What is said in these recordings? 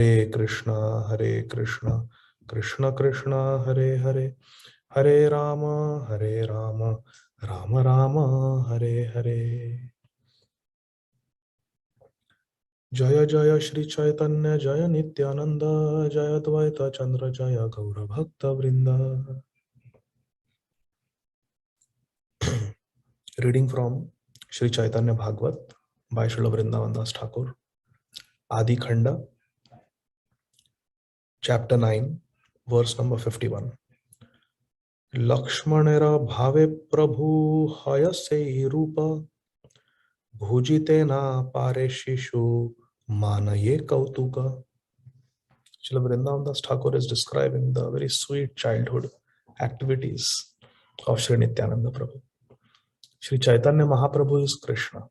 Hare Krishna, Krishna Krishna, Hare Hare, Hare Rama, Rama Rama, Hare Hare. Jaya Jaya Shri Chaitanya, Jaya Nityananda, Jaya Dvaita Chandra, Jaya Gaura Bhakta Vrinda. Reading from Shri Chaitanya Bhagavat by Srila Vrindavan Das Thakur, Ādi Khaṇḍa, Chapter 9, verse number 51. Lakshmanera bhave prabhu hayase rupa bhujitena pareshishu manaye kautuka. Srila Vrindavan Das Thakur is describing the very sweet childhood activities of Sri Nityananda Prabhu. Sri Chaitanya Mahaprabhu is Krishna.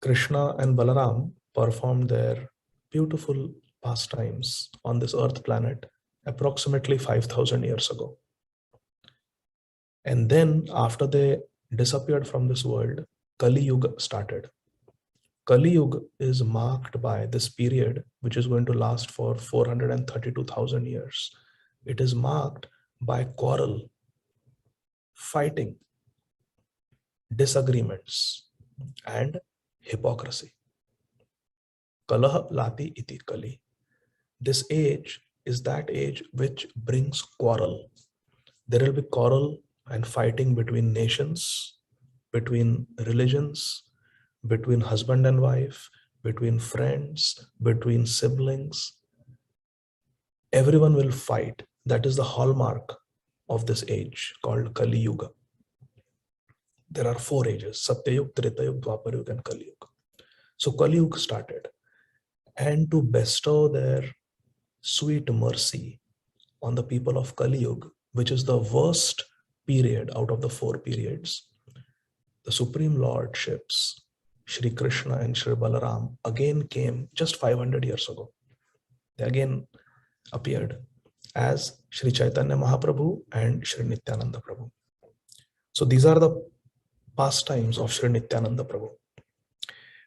Krishna and Balaram performed their beautiful pastimes on this earth planet approximately 5,000 years ago. And then after they disappeared from this world, Kali Yuga started. Kali Yuga is marked by this period, which is going to last for 432,000 years. It is marked by quarrel, fighting, disagreements, and hypocrisy. Kalaha lati iti kali. This age is that age which brings quarrel. There will be quarrel and fighting between nations, between religions, between husband and wife, between friends, between siblings. Everyone will fight. That is the hallmark of this age called Kali Yuga. There are 4 ages: Satya Yuga, Treta Yuga, Dwapar Yuga, and Kali Yuga. So Kali Yuga started. And to bestow their sweet mercy on the people of Kali Yuga, which is the worst period out of the 4 periods, the Supreme Lordships, Shri Krishna and Shri Balaram, again came just 500 years ago. They again appeared as Shri Chaitanya Mahaprabhu and Shri Nityananda Prabhu. So these are the pastimes of Shri Nityananda Prabhu.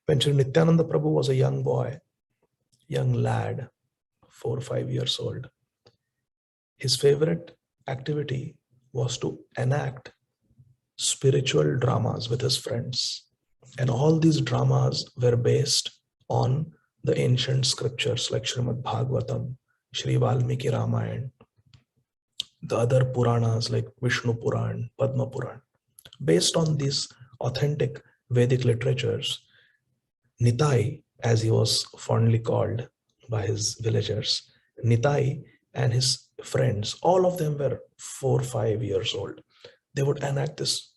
When Shri Nityananda Prabhu was a young boy, young lad, 4 or 5 years old, his favorite activity was to enact spiritual dramas with his friends. And all these dramas were based on the ancient scriptures like Srimad Bhāgavatam, Sri Valmiki Ramayana, the other Puranas like Vishnu Puran, Padma Puran. Based on these authentic Vedic literatures, Nitai, as he was fondly called by his villagers, Nitai and his friends, all of them were 4 or 5 years old. They would enact this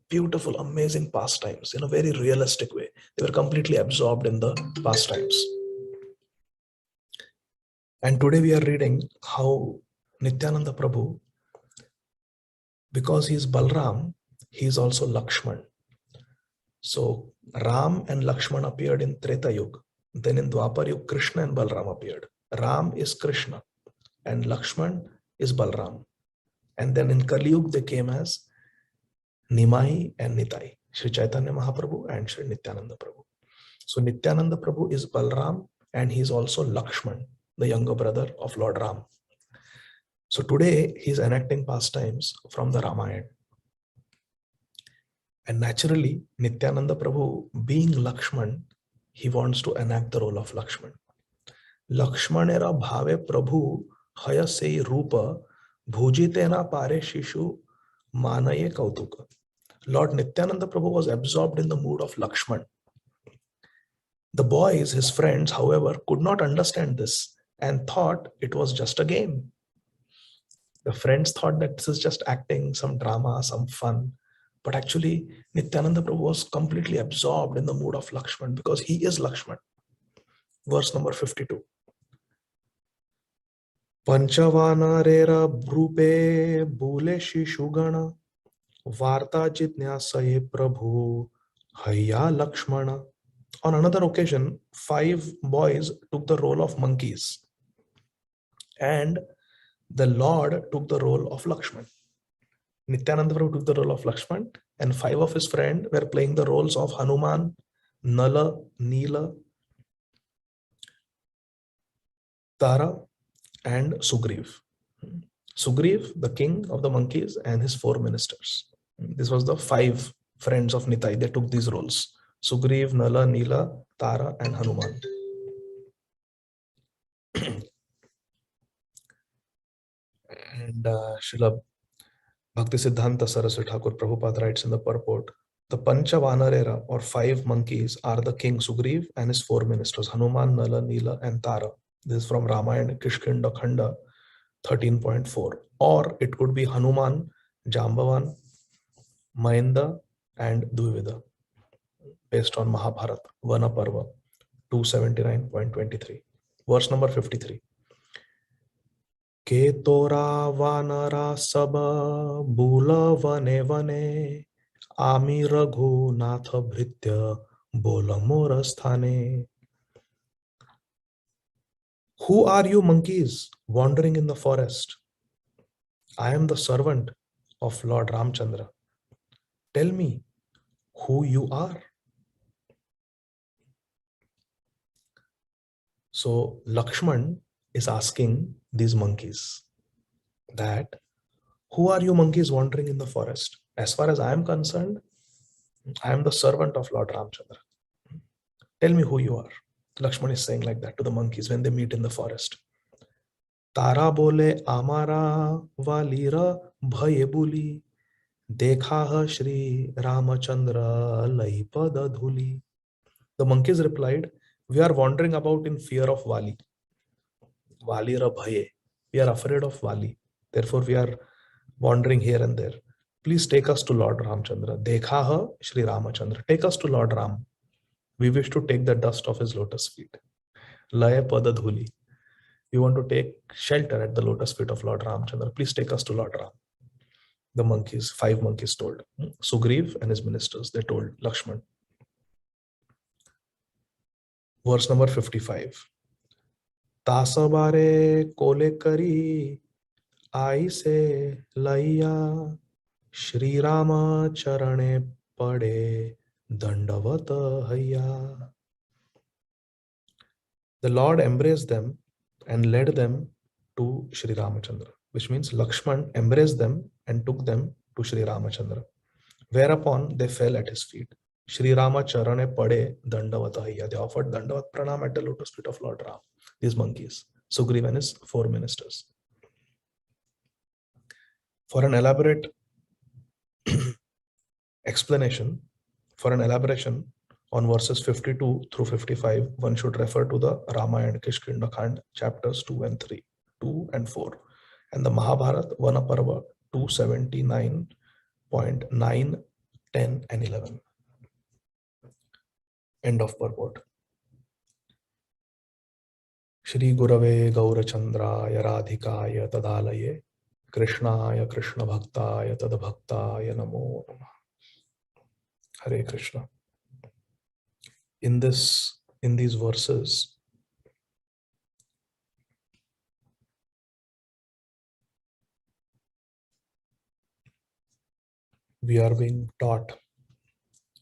beautiful, amazing pastimes in a very realistic way. They were completely absorbed in the pastimes. And today we are reading how Nityananda Prabhu, because he is Balram, he is also Lakshman. So Ram and Lakshman appeared in Treta Yuga. Then in Dwapar Yuga, Krishna and Balram appeared. Ram is Krishna and Lakshman is Balram. And then in Kali Yuga, they came as Nimai and Nitai, Sri Chaitanya Mahaprabhu and Sri Nityananda Prabhu. So Nityananda Prabhu is Balram and he is also Lakshman, the younger brother of Lord Ram. So today he is enacting pastimes from the Ramayana. And naturally, Nityananda Prabhu, being Lakshman, he wants to enact the role of Lakshman. Lakshmanera bhave Prabhu hayase rupa bhujitena pare shishu manaye kautuka. Lord Nityananda Prabhu was absorbed in the mood of Lakshman. The boys, his friends, however, could not understand this and thought it was just a game. The friends thought that this is just acting, some drama, some fun. But actually, Nityananda Prabhu was completely absorbed in the mood of Lakshman because he is Lakshman. Verse number 52. Panchavanarera bhrupe bhule shishugana varta jitnyasaye prabhu hayya Lakshmana. On another occasion, 5 boys took the role of monkeys and the Lord took the role of Lakshman. Nityananda Prabhu took the role of Lakshman and 5 of his friends were playing the roles of Hanuman, Nala, Neela, Tara and Sugriv. Sugriv, the king of the monkeys, and his 4 ministers. This was the 5 friends of Nitai. They took these roles. Sugriv, Nala, Nila, Tara, and Hanuman. And Srila Bhakti Siddhanta Saraswati Thakur Prabhupada writes in the purport, the Pancha Vanarera, or 5 monkeys, are the king Sugriv and his 4 ministers, Hanuman, Nala, Nila, and Tara. This is from Ramayana Kishkinda Khanda 13.4. Or it could be Hanuman, Jambavan, Mahinda, and Dvivida, based on Mahabharata, Vana Parva 279.23. Verse number 53. के तोरा वानरा सब बूल वने वने आमी रघुनाथ भृत्य बोल मोर स्थाने. Who are you monkeys wandering in the forest? I am the servant of Lord Ramchandra. Tell me who you are. So Lakshman is asking these monkeys that, who are you monkeys wandering in the forest? As far as I am concerned, I am the servant of Lord Ramchandra. Tell me who you are. Lakshman is saying like that to the monkeys when they meet in the forest. Tara bole amara valira bhaye buli dekha Shri Ramachandra laipada dhuli. The monkeys replied, we are wandering about in fear of Vali. Valira bhaye. We are afraid of Vali. Therefore, we are wandering here and there. Please take us to Lord Ramchandra. Dekha Shri Ramachandra. Take us to Lord Ram. We wish to take the dust of his lotus feet. Laya pada dhuli. We want to take shelter at the lotus feet of Lord Ramchandra. Please take us to Lord Ram. The monkeys, 5 monkeys told. Sugriv and his ministers, they told Lakshman. Verse number 55. Tasabare kole kari ai se laiya Shri Rama charane pade dandavata hayya. The Lord embraced them and led them to Shri Ramachandra, which means Lakshman embraced them and took them to Shri Ramachandra, whereupon they fell at his feet. Shri Rama charane pade dandavata hayya. They offered dandavat pranam at the lotus feet of Lord Ram. These monkeys, Sugriva and his 4 ministers. For an elaborate explanation, for an elaboration on verses 52 through 55, one should refer to the Ramayana Kishkinda Khanda chapters 2 and 3, 2 and 4, and the Mahabharata Vana Parva 279.9, 10 and 11. End of purport. Shri Gurave Gaurachandraya Radhikaya Tadalaye Krishnaya Krishna Bhaktaya Tadabhaktaya Namo Namah. Hare Krishna. In these verses, we are being taught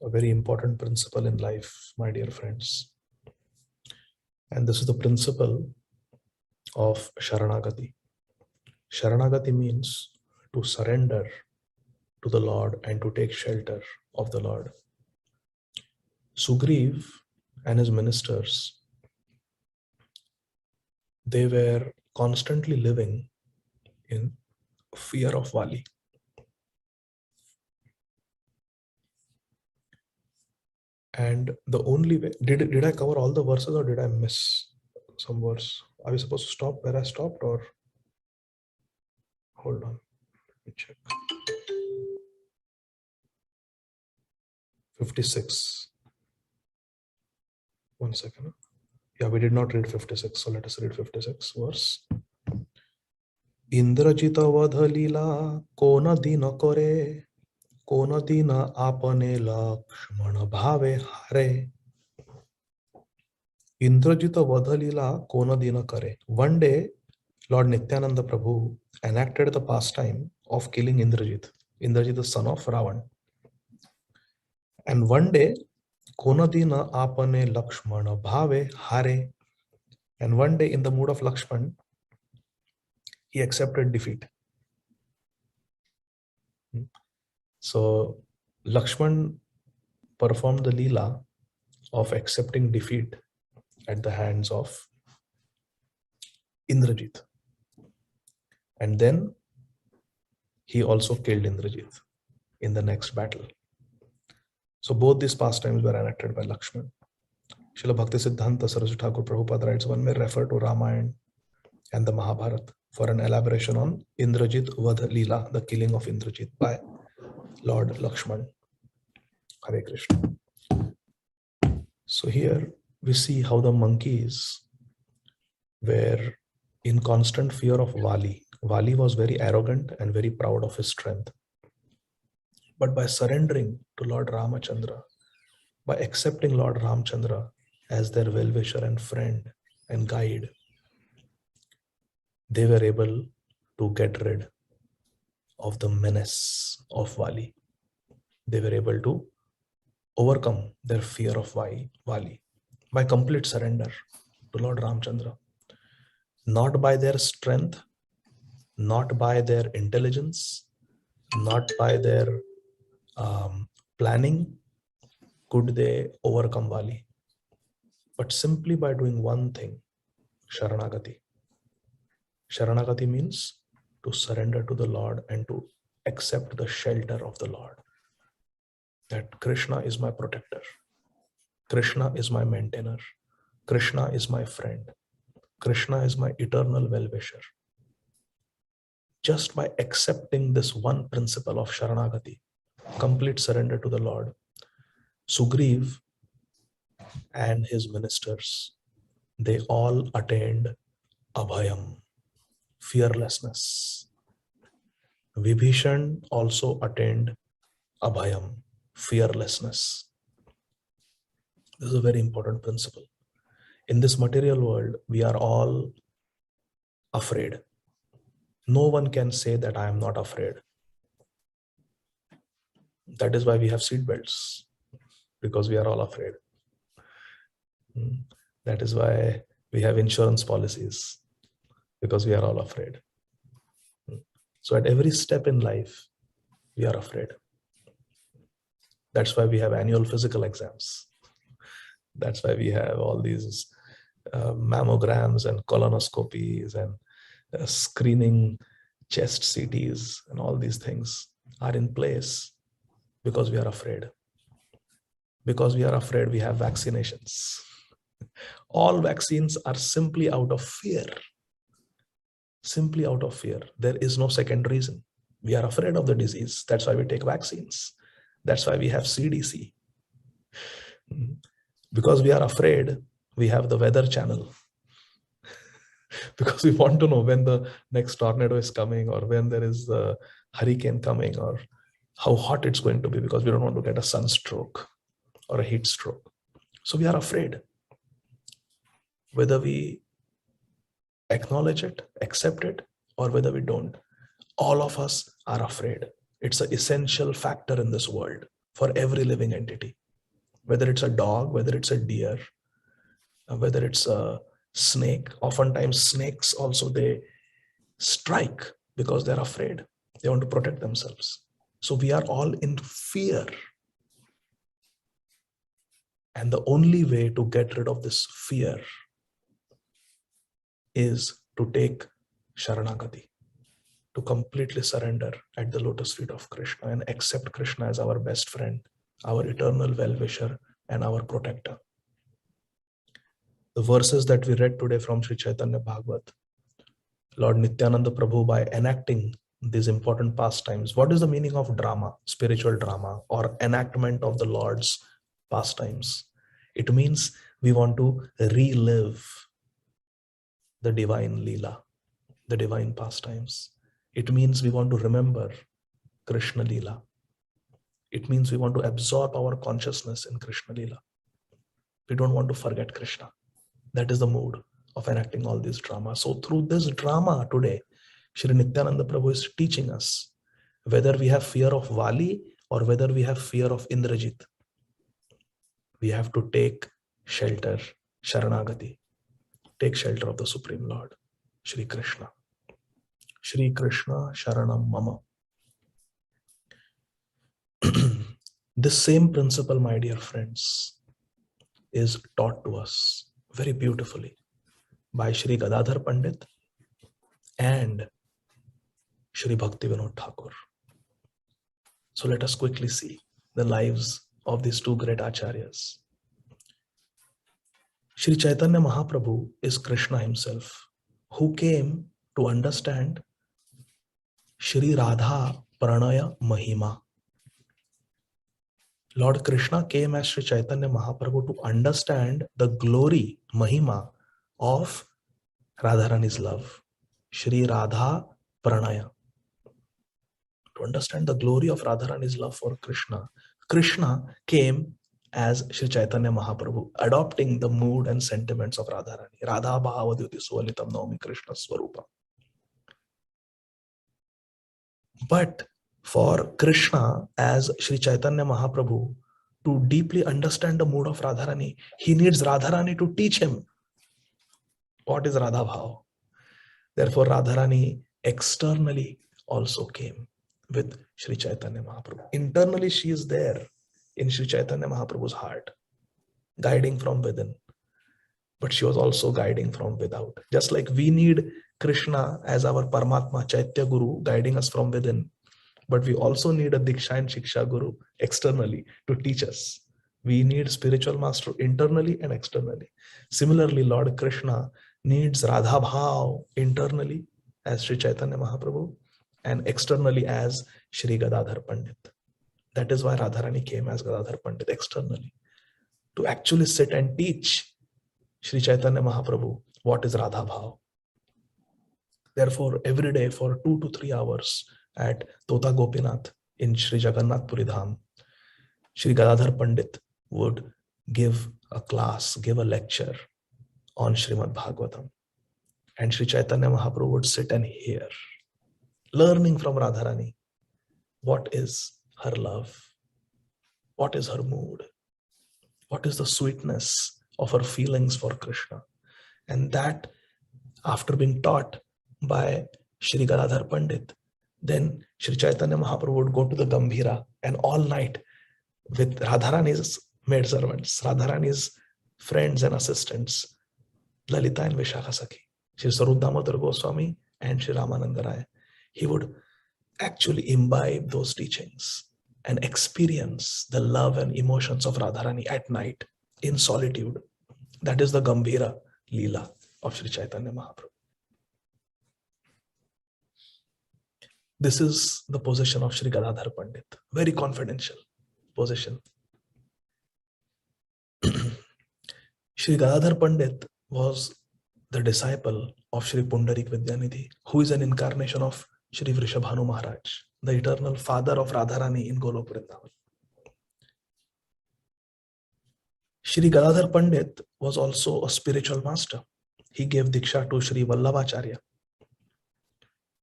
a very important principle in life, my dear friends. And this is the principle of Sharanagati. Sharanagati means to surrender to the Lord and to take shelter of the Lord. Sugriv and his ministers, they were constantly living in fear of Vali. And the only way, did I cover all the verses or did I miss some verse? Are we supposed to stop where I stopped or? Hold on, let me check. 56. One second. Yeah, we did not read 56, so let us read 56 verse. Indrajita vadhalila kona dina kore kona dina apane lakshmana bhave hare. Indrajita vadhalila kona dina kare. One day, Lord Nityananda Prabhu enacted the pastime of killing Indrajit. Indrajit, the son of Ravan. And one day, Konadina apane Lakshmana bhave hare. And one day in the mood of Lakshman, he accepted defeat. So Lakshman performed the Leela of accepting defeat at the hands of Indrajit. And then he also killed Indrajit in the next battle. So both these pastimes were enacted by Lakshman. Srila Bhakti Siddhanta Saraswati Thakur Prabhupada writes, one may refer to Ramayana and the Mahabharata for an elaboration on Indrajit Vadha Leela, the killing of Indrajit by Lord Lakshman. Hare Krishna. So here we see how the monkeys were in constant fear of Vali. Vali was very arrogant and very proud of his strength. But by surrendering to Lord Ramachandra, by accepting Lord Ramachandra as their well-wisher and friend and guide, they were able to get rid of the menace of Vali. They were able to overcome their fear of Vali by complete surrender to Lord Ramachandra. Not by their strength, not by their intelligence, not by their planning could they overcome Vali, but simply by doing one thing, Sharanagati. Sharanagati means to surrender to the Lord and to accept the shelter of the Lord. That Krishna is my protector. Krishna is my maintainer. Krishna is my friend. Krishna is my eternal well-wisher. Just by accepting this one principle of Sharanagati, complete surrender to the Lord, Sugriv and his ministers, they all attained abhayam, fearlessness. Vibhishan also attained abhayam, fearlessness. This is a very important principle. In this material world, we are all afraid. No one can say that I am not afraid. That is why we have seat belts, because we are all afraid. That is why we have insurance policies, because we are all afraid. So at every step in life, we are afraid. That's why we have annual physical exams. That's why we have all these mammograms and colonoscopies and screening chest CTs, and all these things are in place because we are afraid. Because we are afraid, we have vaccinations. All vaccines are simply out of fear. Simply out of fear. There is no second reason. We are afraid of the disease. That's why we take vaccines. That's why we have CDC. Because we are afraid, we have the weather channel. Because we want to know when the next tornado is coming, or when there is a hurricane coming, or how hot it's going to be, because we don't want to get a sunstroke or a heat stroke. So we are afraid. Whether we acknowledge it, accept it, or whether we don't, all of us are afraid. It's an essential factor in this world for every living entity. Whether it's a dog, whether it's a deer, whether it's a snake. Oftentimes snakes also, they strike because they're afraid. They want to protect themselves. So we are all in fear. And the only way to get rid of this fear is to take Sharanagati, to completely surrender at the lotus feet of Krishna and accept Krishna as our best friend, our eternal well-wisher, and our protector. The verses that we read today from Sri Caitanya Bhagavata, Lord Nityananda Prabhu, by enacting these important pastimes. What is the meaning of drama, spiritual drama, or enactment of the Lord's pastimes? It means we want to relive the divine Leela, the divine pastimes. It means we want to remember Krishna Leela. It means we want to absorb our consciousness in Krishna Leela. We don't want to forget Krishna. That is the mood of enacting all these drama. So through this drama today, Shri Nityananda Prabhu is teaching us whether we have fear of Vali or whether we have fear of Indrajit. We have to take shelter, Sharanagati. take shelter of the Supreme Lord, Shri Krishna. Shri Krishna Sharanam Mama. This same principle, my dear friends, is taught to us very beautifully by Shri Gadādhara Pandit and Shri Bhakti Vinod Thakur. So let us quickly see the lives of these two great acharyas. Shri Caitanya Mahaprabhu is Krishna himself, who came to understand Shri Radha Pranaya Mahima. Lord Krishna came as Shri Caitanya Mahaprabhu to understand the glory, Mahima, of Radharani's love. Shri Radha Pranaya. To understand the glory of Radharani's love for Krishna, Krishna came as Shri Caitanya Mahaprabhu, adopting the mood and sentiments of Radharani. Radha Bhavadyuti Sualitam Naumi Krishna Swarupa. But for Krishna as Shri Caitanya Mahaprabhu to deeply understand the mood of Radharani, he needs Radharani to teach him what is Radha Bhav. Therefore, Radharani externally also came with Shri Caitanya Mahaprabhu. Internally, she is there in Shri Chaitanya Mahaprabhu's heart, guiding from within. But she was also guiding from without. Just like we need Krishna as our Paramatma Chaitya Guru guiding us from within, but we also need a Diksha and Shiksha Guru externally to teach us. We need spiritual master internally and externally. Similarly, Lord Krishna needs Radha Bhav internally as Sri Chaitanya Mahaprabhu and externally as Shri Gadādhara Pandit. That is why Radharani came as Gadādhara Pandit externally, to actually sit and teach Shri Chaitanya Mahaprabhu what is Radha Bhav. Therefore, every day for 2 to 3 hours at Tota Gopinath in Shri Jagannath Puri Dham, Shri Gadādhara Pandit would give a class, give a lecture on Srimad Bhagavatam. And Shri Chaitanya Mahaprabhu would sit and hear, learning from Radharani what is her love, what is her mood, what is the sweetness of her feelings for Krishna. And that, after being taught by Shri Gadādhara Pandit, then Shri Chaitanya Mahaprabhu would go to the Gambhira and all night with Radharani's maidservants, Radharani's friends and assistants, Lalita and Vishakha Sakhi, Shri Sarup Damodar Goswami and Shri Ramananda Rai, he would actually imbibe those teachings and experience the love and emotions of Radharani at night in solitude. That is the Gambhira Leela of Shri Chaitanya Mahaprabhu. This is the position of Shri Gadādhara Pandit, very confidential position. Shri Gadādhara Pandit was the disciple of Shri Pundarik Vidyanidhi, who is an incarnation of Shri Vrishabhanu Maharaj, the eternal father of Radharani in Golok Vrindavan. Shri Gadādhara Pandit was also a spiritual master. He gave Diksha to Shri Vallabhacharya.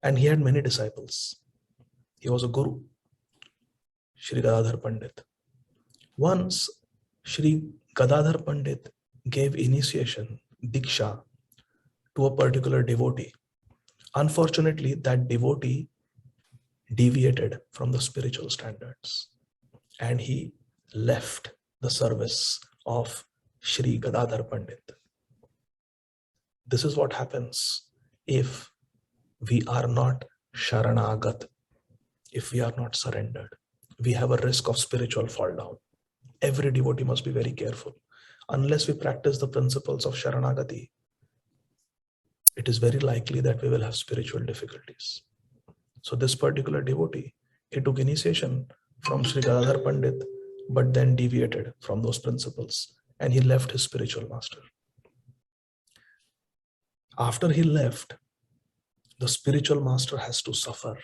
And he had many disciples. He was a guru, Shri Gadādhara Pandit. Once, Shri Gadādhara Pandit gave initiation, Diksha, to a particular devotee. Unfortunately, that devotee deviated from the spiritual standards and he left the service of Shri Gadādhara Pandit. This is what happens if we are not Sharanagat, if we are not surrendered. We have a risk of spiritual fall down. Every devotee must be very careful. Unless we practice the principles of Sharanagati, it is very likely that we will have spiritual difficulties. So this particular devotee, he took initiation from Shri Gadādhara Pandit, but then deviated from those principles and he left his spiritual master. After he left, the spiritual master has to suffer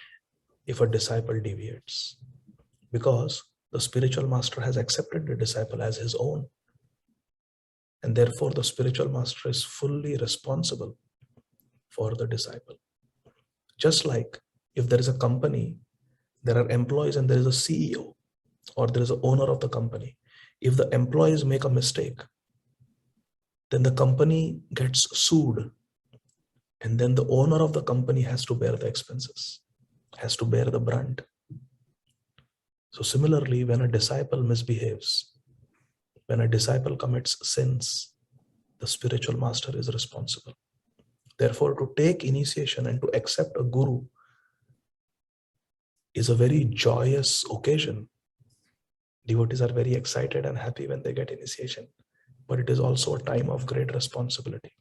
if a disciple deviates, because the spiritual master has accepted the disciple as his own. And therefore, the spiritual master is fully responsible for the disciple. Just like if there is a company, there are employees and there is a CEO or there is an owner of the company. If the employees make a mistake, then the company gets sued, and then the owner of the company has to bear the expenses, has to bear the brunt. So similarly, when a disciple misbehaves, when a disciple commits sins, the spiritual master is responsible. Therefore, to take initiation and to accept a guru is a very joyous occasion. Devotees are very excited and happy when they get initiation, but it is also a time of great responsibility.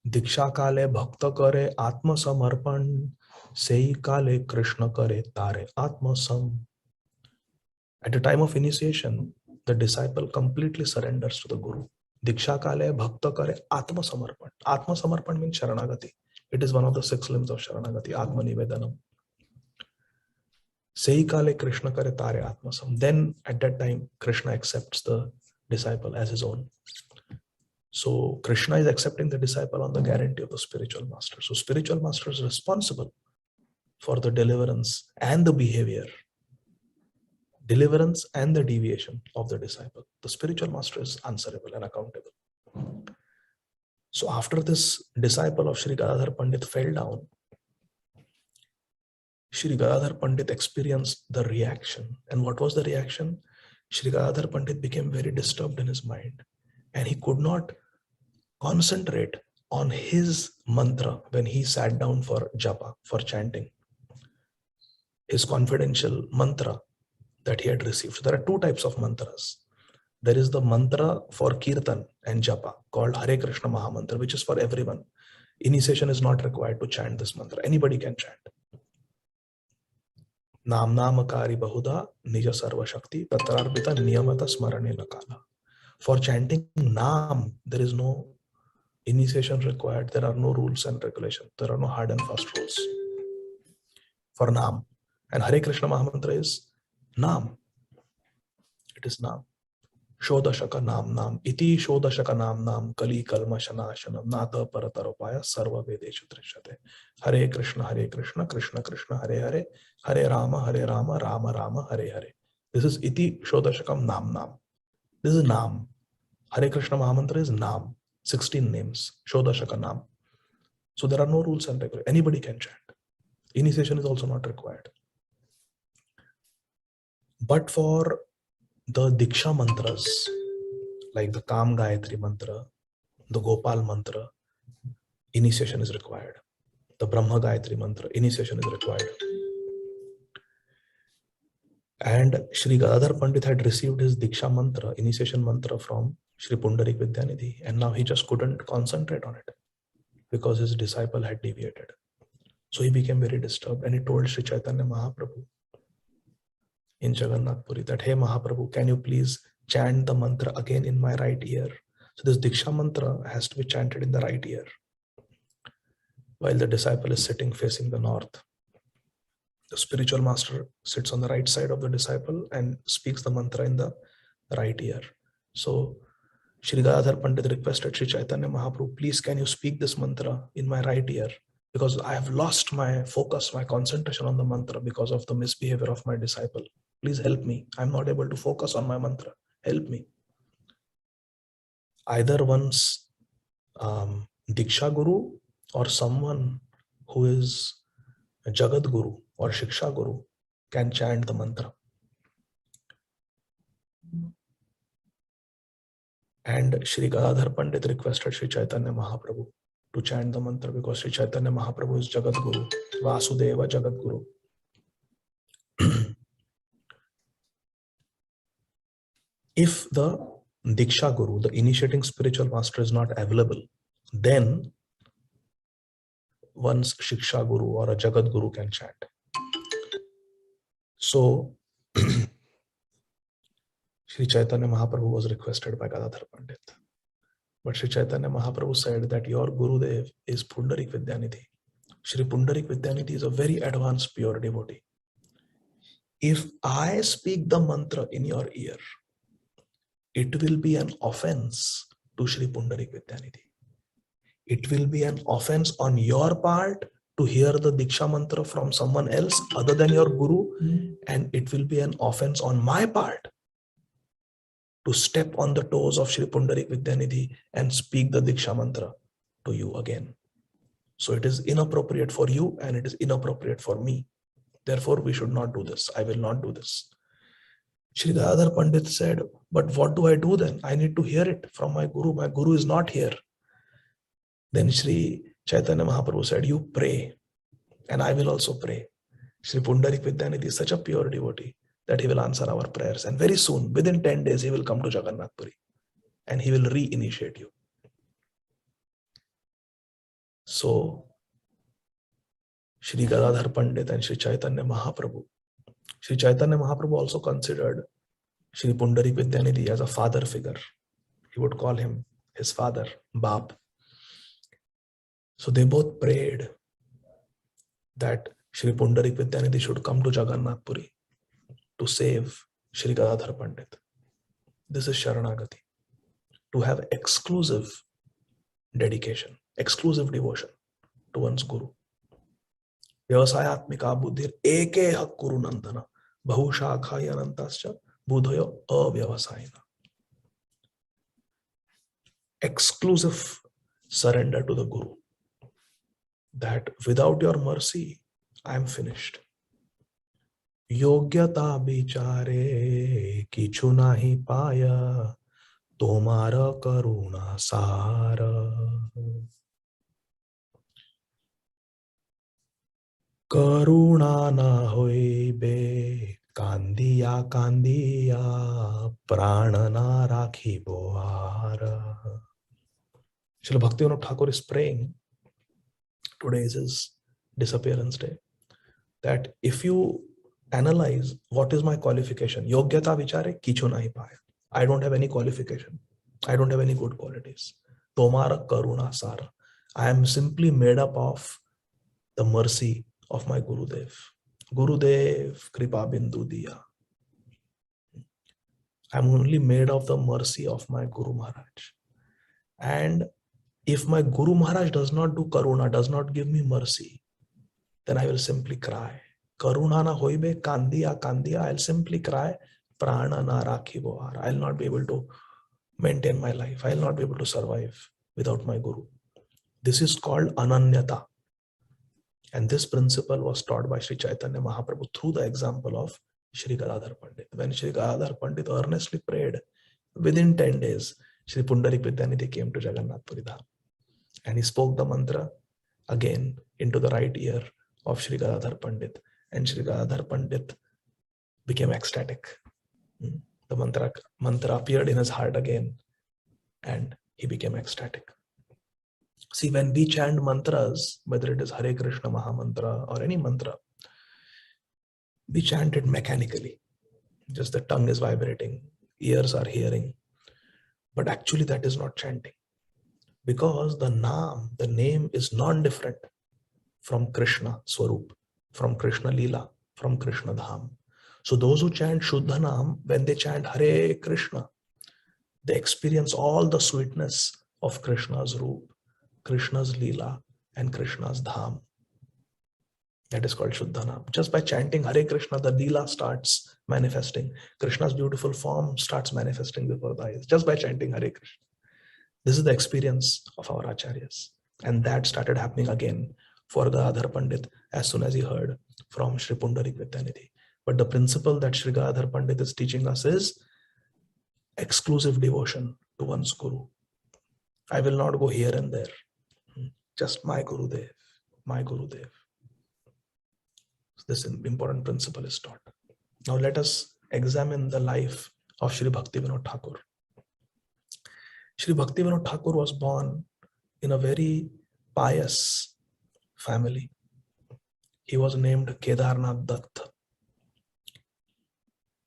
Diksha kale bhakta kare atma samarpan, sei kale Krishna kare tare atma sam. At the time of initiation, the disciple completely surrenders to the guru. Diksha kale bhakta kare atma samarpan. Atma samarpan means sharanagati. It is one of the 6 limbs of sharanagati, atma nivedanam. Sei kale Krishna kare tare atma sam. Then at that time, Krishna accepts the disciple as his own. So Krishna is accepting the disciple on the guarantee of the spiritual master. So spiritual master is responsible for the deliverance and the behavior, deliverance and the deviation of the disciple. The spiritual master is answerable and accountable. So after this disciple of Sri Gadadhar Pandit fell down, Sri Gadadhar Pandit experienced the reaction. And what was the reaction? Sri Gadadhar Pandit became very disturbed in his mind, and he could not concentrate on his mantra when he sat down for japa, for chanting, his confidential mantra that he had received. So there are 2 types of mantras. There is the mantra for kirtan and japa called Hare Krishna Mahamantra, which is for everyone. Initiation is not required to chant this mantra. Anybody can chant. Nam namakari bahuda nija sarva shakti tatrarbita niyamata smarane nakala. For chanting Nam, there is no initiation required. There are no rules and regulations. There are no hard and fast rules for Nam. And Hare Krishna Mahamantra is Nam. It is Nam. Shodashaka Nam Nam. Iti Shodashaka Nam Nam. Kali Kalma Shana Shanam. Nata Parataropaya Sarva Vedeshu Trishate. Hare Krishna, Krishna Krishna, Hare Hare. Hare Rama, Rama Rama, Hare Hare. This is Iti Shodashakam Nam Nam. This is Nam. Hare Krishna Mahamantra is Nam. 16 names. Shodashaka Nam. So there are no rules and regulations. Anybody can chant. Initiation is also not required. But for the Diksha mantras, like the Kam Gayatri mantra, the Gopal mantra, initiation is required. The Brahma Gayatri mantra, initiation is required. And Sri Gadadhar Pandit had received his Diksha mantra, initiation mantra from Sri Pundarik Vidyanidhi, and now he just couldn't concentrate on it because his disciple had deviated. So he became very disturbed, and he told Sri Caitanya Mahaprabhu in Jagannath Puri that, hey Mahaprabhu, can you please chant the mantra again in my right ear? So this Diksha mantra has to be chanted in the right ear while the disciple is sitting facing the north. The spiritual master sits on the right side of the disciple and speaks the mantra in the right ear. So Sri Gadadhar Pandit requested Sri Caitanya Mahaprabhu, please can you speak this mantra in my right ear, because I have lost my focus, my concentration on the mantra because of the misbehavior of my disciple. Please help me. I'm not able to focus on my mantra. Help me. Either one's Diksha Guru or someone who is a Jagat Guru or Shiksha Guru can chant the mantra. And Sri Gadadhar Pandit requested Sri Caitanya Mahaprabhu to chant the mantra because Sri Caitanya Mahaprabhu is Jagat Guru, Vasudeva Jagat Guru. If the Diksha Guru, the initiating spiritual master, is not available, then one's Shiksha Guru or a Jagat Guru can chant. So Sri Chaitanya Mahaprabhu was requested by Gadadhar Pandit. But Sri Chaitanya Mahaprabhu said that your Gurudev is Pundarik Vidyanidhi. Sri Pundarik Vidyanidhi is a very advanced pure devotee. If I speak the mantra in your ear, it will be an offense to Sri Pundarik Vidyanidhi. It will be an offense on your part to hear the Diksha mantra from someone else other than your Guru, and it will be an offense on my part to step on the toes of Shri Pundarik Vidyanidhi and speak the Diksha mantra to you again. So it is inappropriate for you and it is inappropriate for me. Therefore, we should not do this. I will not do this. Shri Gadadhar Pandit said, but what do I do then? I need to hear it from my Guru. My Guru is not here. Then Shri Caitanya Mahaprabhu said, you pray and I will also pray. Shri Pundarik Vidyanidhi is such a pure devotee that he will answer our prayers. And very soon, within 10 days, he will come to Jagannath Puri and he will re-initiate you. So, Shri Gadadhar Pandit and Shri Caitanya Mahaprabhu. Shri Caitanya Mahaprabhu also considered Shri Pundarik Vidyanidhi as a father figure. He would call him his father, Bap. So they both prayed that Shri Pundarik Vidyanidhi should come to Jagannath Puri to save Shri Gadadhar Pandit. This is Sharanagati. To have exclusive dedication, exclusive devotion to one's Guru. Vyavasayatmika buddhir ekeha kuru nandana bahushakhaya anantascha buddhayo avyavasayina. Exclusive surrender to the Guru. That without your mercy, I am finished. Yogyata bichare kichu nahi paya tomara karuna sara. Karuna na hoibe kandiya kandiya prana na rakhi bohara. Srila Bhaktivinoda Thakur is praying. Today is his disappearance day. That if you analyze what is my qualification, yogyata vichare kichu nahi paya. I don't have any qualification. I don't have any good qualities. Tomara karuna sara. I am simply made up of the mercy of my Gurudev. Gurudev kripa bindu diya. I am only made of the mercy of my Guru Maharaj. And if my Guru Maharaj does not do karuna, does not give me mercy, then I will simply cry. Karuna na hoibe kandiya kandiya. I'll simply cry. Prana na rakhi bohara. I'll not be able to maintain my life. I'll not be able to survive without my Guru. This is called ananyata. And this principle was taught by Sri Caitanya Mahaprabhu through the example of Shri Gadadhar Pandit. When Shri Gadadhar Pandit earnestly prayed, within 10 days, Shri Pundarik Vidyanidhi came to Jagannath Puri Dham. And he spoke the mantra again into the right ear of Shri Gadadhar Pandit. And Shri Gadadhar Pandit became ecstatic. The mantra appeared in his heart again and he became ecstatic. See, when we chant mantras, whether it is Hare Krishna Maha Mantra or any mantra, we chant it mechanically. Just the tongue is vibrating, ears are hearing. But actually that is not chanting. Because the name is non-different from Krishna Swarup, from Krishna Leela, from Krishna Dham. So those who chant Shuddha Naam, when they chant Hare Krishna, they experience all the sweetness of Krishna's Roop, Krishna's Leela, and Krishna's Dham. That is called Shuddha Naam. Just by chanting Hare Krishna, the Leela starts manifesting. Krishna's beautiful form starts manifesting before the eyes, just by chanting Hare Krishna. This is the experience of our Acharyas. And that started happening again for Gadadhar Pandit as soon as he heard from Shri Pundarik Vidyanidhi. But the principle that Shri Gadadhar Pandit is teaching us is exclusive devotion to one's Guru. I will not go here and there. Just my Gurudev, my Gurudev. This important principle is taught. Now let us examine the life of Shri Bhaktivinoda Thakur. Shri Bhaktivinoda Thakur was born in a very pious family. He was named Kedarnath Dutt.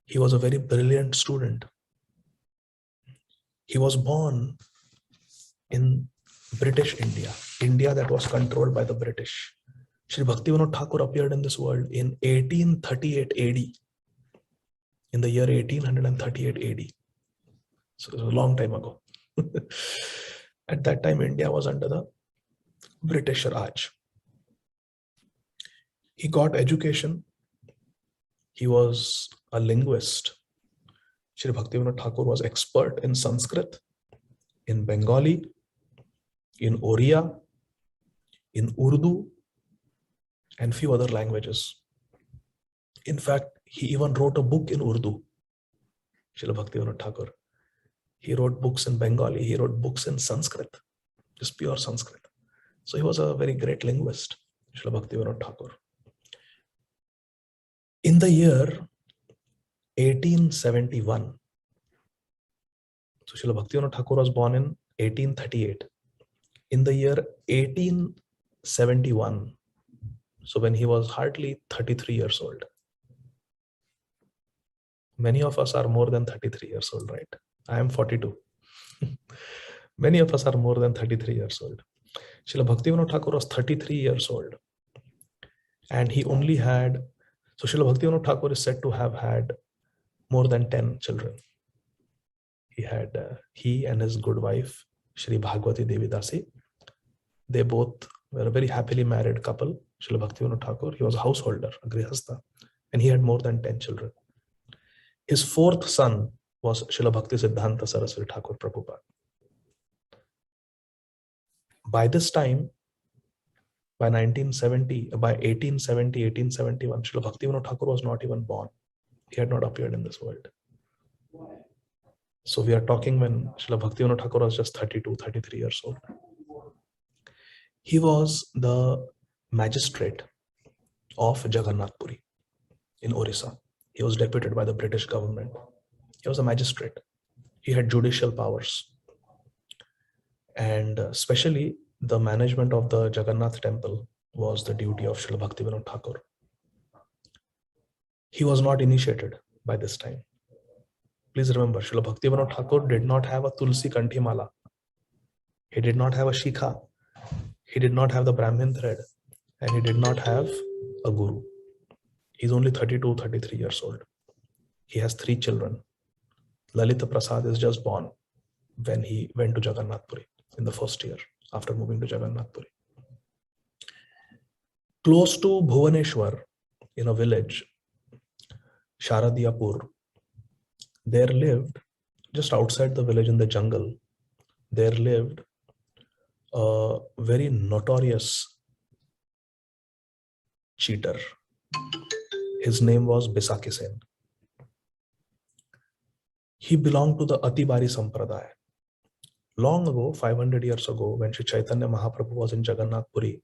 He was a very brilliant student. He was born in British India, India that was controlled by the British. Shri Bhaktivinoda Thakur appeared in this world in 1838 AD, in the year 1838 AD. So it was a long time ago. At that time, India was under the British Raj. He got education. He was a linguist. Shri Bhaktivinoda Thakur was expert in Sanskrit, in Bengali, in Oriya, in Urdu, and few other languages. In fact, he even wrote a book in Urdu, Srila Bhaktivinoda Thakur. He wrote books in Bengali, he wrote books in Sanskrit, just pure Sanskrit. So he was a very great linguist, Srila Bhaktivinoda Thakur. In the year 1871, so Srila Bhaktivinoda Thakur was born in 1838. In the year 1871, so when he was hardly 33 years old. Many of us are more than 33 years old, right? I am 42. Many of us are more than 33 years old. Srila Bhaktivinoda Thakur was 33 years old. And he only had, so Srila Bhaktivinoda Thakur is said to have had more than 10 children. He had, he and his good wife, Shri Bhagavati Devi Dasi, they both were a very happily married couple. Srila Bhaktivinoda Thakur, he was a householder, a grihastha, and he had more than 10 children. His fourth son was Srila Bhakti Siddhanta Saraswati Thakur Prabhupada. By this time, by 1871, Srila Bhaktivinoda Thakur was not even born. He had not appeared in this world. So we are talking when Srila Bhaktivinoda Thakur was just 32, 33 years old. He was the magistrate of Jagannath Puri in Orissa. He was deputed by the British government. He was a magistrate. He had judicial powers. And especially the management of the Jagannath temple was the duty of Srila Bhaktivinoda Thakur. He was not initiated by this time. Please remember, Srila Bhaktivinoda Thakur did not have a Tulsi Kanthi Mala. He did not have a Shikha. He did not have the Brahmin thread. And he did not have a guru. He's only 32, 33 years old. He has 3 children. Lalita Prasad is just born when he went to Jagannath Puri in the first year after moving to Jagannath Puri. Close to Bhuvaneshwar, in a village, Sharadiyapur, there lived, just outside the village in the jungle, there lived a very notorious cheater. His name was Bisaki Sen. He belonged to the Atibari Sampradaya. Long ago, 500 years ago, when Sri Caitanya Mahaprabhu was in Jagannath Puri,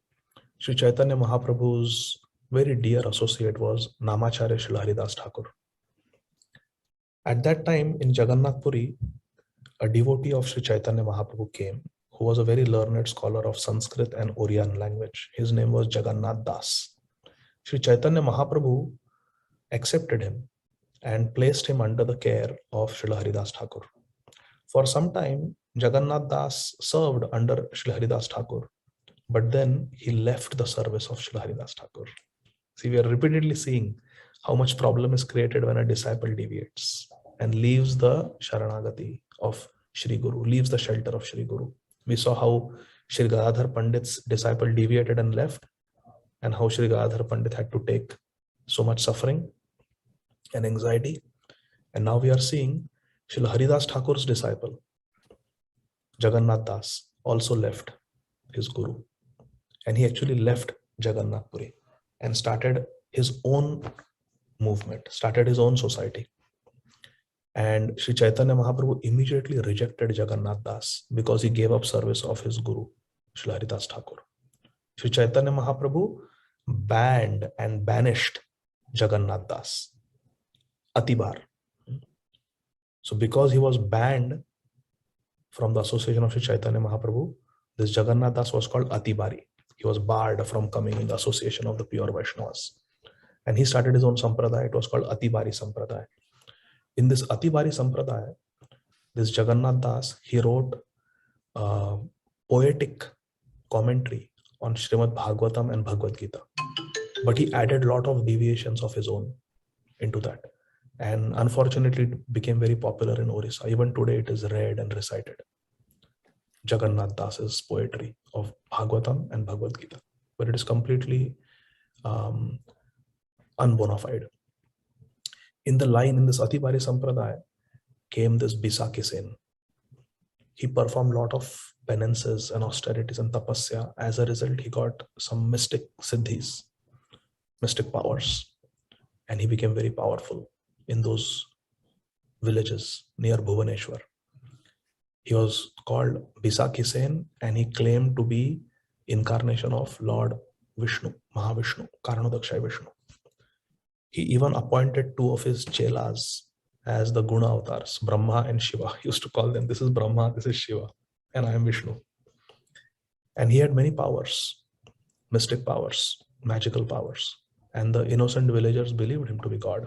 Sri Chaitanya Mahaprabhu's very dear associate was Namacharya Srila Haridas Thakur. At that time in Jagannath Puri, a devotee of Sri Chaitanya Mahaprabhu came, who was a very learned scholar of Sanskrit and Oriyan language. His name was Jagannath Das. Sri Chaitanya Mahaprabhu accepted him and placed him under the care of Srila Haridas Thakur. For some time, Jagannath Das served under Srila Haridas Thakur, but then he left the service of Srila Haridas Thakur. See, we are repeatedly seeing how much problem is created when a disciple deviates and leaves the Sharanagati of Shri Guru, leaves the shelter of Shri Guru. We saw how Shri Gadadhar Pandit's disciple deviated and left, and how Shri Gadadhar Pandit had to take so much suffering and anxiety. And now we are seeing Srila Haridas Thakur's disciple, Jagannath Das, also left his Guru. And he actually left Jagannath Puri and started his own movement, started his own society. And Sri Chaitanya Mahaprabhu immediately rejected Jagannath Das because he gave up service of his Guru, Srila Haridas Thakur. Sri Chaitanya Mahaprabhu banned and banished Jagannath Das, Atibar. So because he was banned from the association of Sri Chaitanya Mahaprabhu, this Jagannath Das was called Atibari. He was barred from coming in the association of the pure Vaishnavas. And he started his own sampradaya. It was called Atibari Sampradaya. In this Atibari Sampradaya, this Jagannath Das, he wrote poetic commentary on Srimad Bhagavatam and Bhagavad Gita. But he added a lot of deviations of his own into that. And unfortunately, it became very popular in Orissa. Even today, it is read and recited. Jagannath Das's poetry of Bhagavatam and Bhagavad Gita. But it is completely unbona fide. In the line, in this Atibari Sampradaya, came this Bisaki Sen. He performed a lot of penances and austerities and tapasya. As a result, he got some mystic siddhis, mystic powers, and he became very powerful in those villages near Bhuvaneshwar. He was called Bisaki Sen, and he claimed to be incarnation of Lord Vishnu, Mahavishnu, Karanodakshaya Vishnu. He even appointed two of his chelas as the Guna avatars, Brahma and Shiva. He used to call them, this is Brahma, this is Shiva, and I am Vishnu. And he had many powers, mystic powers, magical powers, and the innocent villagers believed him to be God.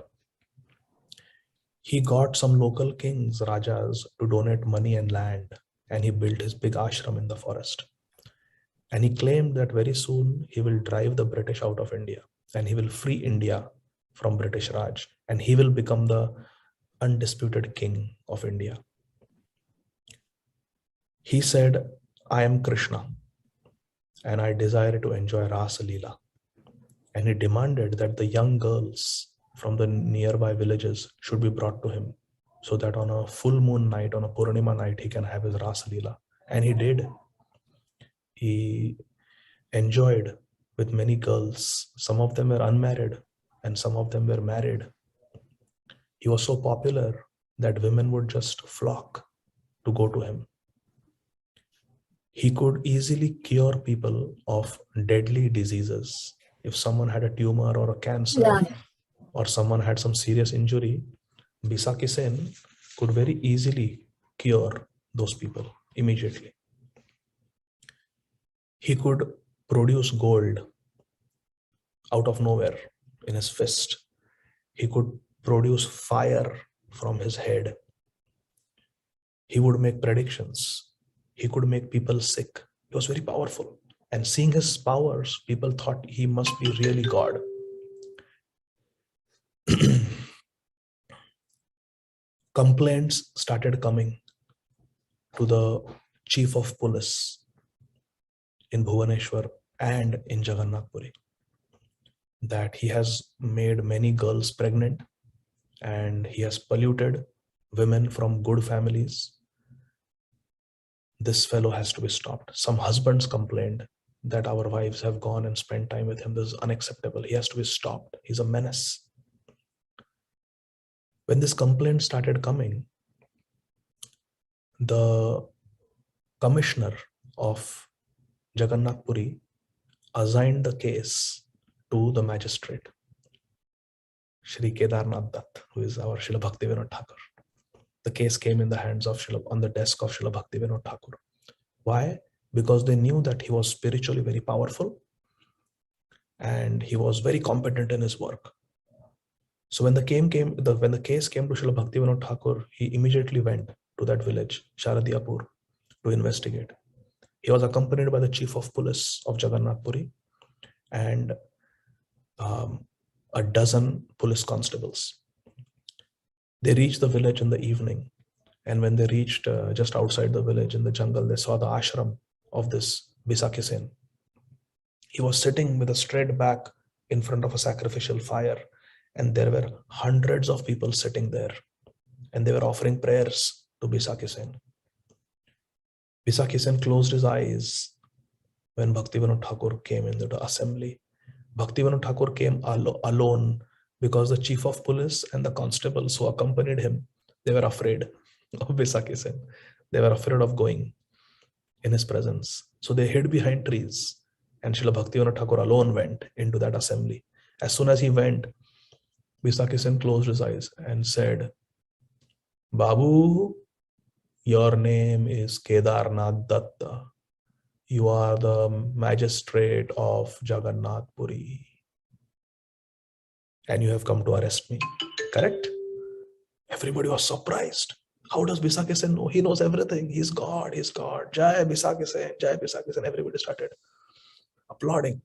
He got some local kings, rajas, to donate money and land, and he built his big ashram in the forest. And he claimed that very soon he will drive the British out of India, and he will free India from British Raj, and he will become the undisputed king of India. He said, I am Krishna, and I desire to enjoy Rasa Leela. And he demanded that the young girls from the nearby villages should be brought to him, so that on a full moon night, on a Purnima night, he can have his Rasa Leela. And he did. He enjoyed with many girls. Some of them were unmarried and some of them were married. He was so popular that women would just flock to go to him. He could easily cure people of deadly diseases. If someone had a tumor or a cancer, or someone had some serious injury, Bisaki Sen could very easily cure those people immediately. He could produce gold out of nowhere in his fist. He could produce fire from his head. He would make predictions. He could make people sick. He was very powerful. And seeing his powers, people thought he must be really God. Complaints started coming to the chief of police in Bhuvaneshwar and in Jagannath Puri that he has made many girls pregnant and he has polluted women from good families. This fellow has to be stopped. Some husbands complained that our wives have gone and spent time with him. This is unacceptable. He has to be stopped. He's a menace. When this complaint started coming, the commissioner of Jagannath Puri assigned the case to the magistrate, Shri Kedarnath Dutt, who is our Srila Bhaktivinoda Thakur. The case came in the hands of on the desk of Srila Bhaktivinoda Thakur. Why? Because they knew that he was spiritually very powerful and he was very competent in his work. So when the case came to Srila Bhaktivinoda Thakur, he immediately went to that village, Sharadiyapur, to investigate. He was accompanied by the chief of police of Jagannath Puri and a dozen police constables. They reached the village in the evening, and when they reached just outside the village in the jungle, they saw the ashram of this Bisaki Sen. He was sitting with a straight back in front of a sacrificial fire, and there were hundreds of people sitting there, and they were offering prayers to Bisaki Sen. Bisaki Sen closed his eyes when Bhaktivinoda Thakur came into the assembly. Bhaktivinoda Thakur came alone because the chief of police and the constables who accompanied him, they were afraid of Bisaki Sen. They were afraid of going in his presence. So they hid behind trees, and Srila Bhaktivinoda Thakur alone went into that assembly. As soon as he went, Bisaki Sen closed his eyes and said, Babu, your name is Kedarnath Datta. You are the magistrate of Jagannath Puri. And you have come to arrest me. Correct? Everybody was surprised. How does Bisaki Sen know? He knows everything. He's God. He's God. Jai Bisaki Sen. Jai Bisaki Sen. Everybody started applauding.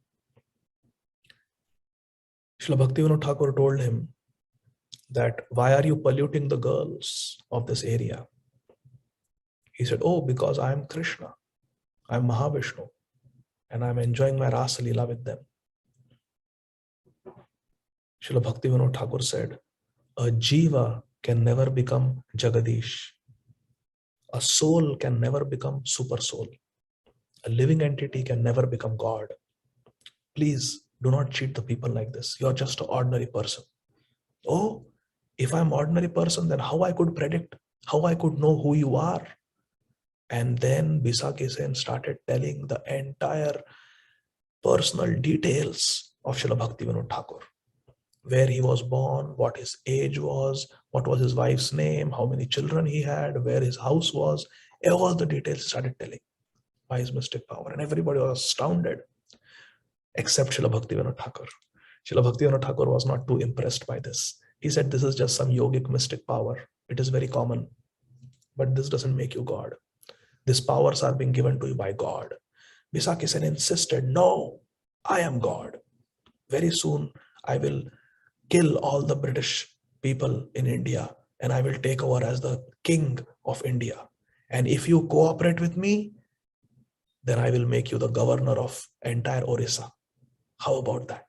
Srila Bhaktivinoda Thakur told him that, why are you polluting the girls of this area? He said, oh, because I am Krishna. I am Mahavishnu. And I am enjoying my Rasa Leela with them. Srila Bhaktivinoda Thakur said, a jiva can never become Jagadish. A soul can never become super soul. A living entity can never become God. Please do not cheat the people like this. You're just an ordinary person. Oh, if I'm ordinary person, then how I could predict, how I could know who you are? And then Bisaki Sen started telling the entire personal details of Srila Bhaktivinoda Thakur. Where he was born, what his age was, what was his wife's name, how many children he had, where his house was. All the details he started telling by his mystic power. And everybody was astounded, except Srila Bhaktivinoda Thakur. Srila Bhaktivinoda Thakur was not too impressed by this. He said, this is just some yogic mystic power. It is very common, but this doesn't make you God. These powers are being given to you by God. Bisaki Sen insisted, no, I am God. Very soon, I will kill all the British people in India and I will take over as the king of India. And if you cooperate with me, then I will make you the governor of entire Orissa. How about that?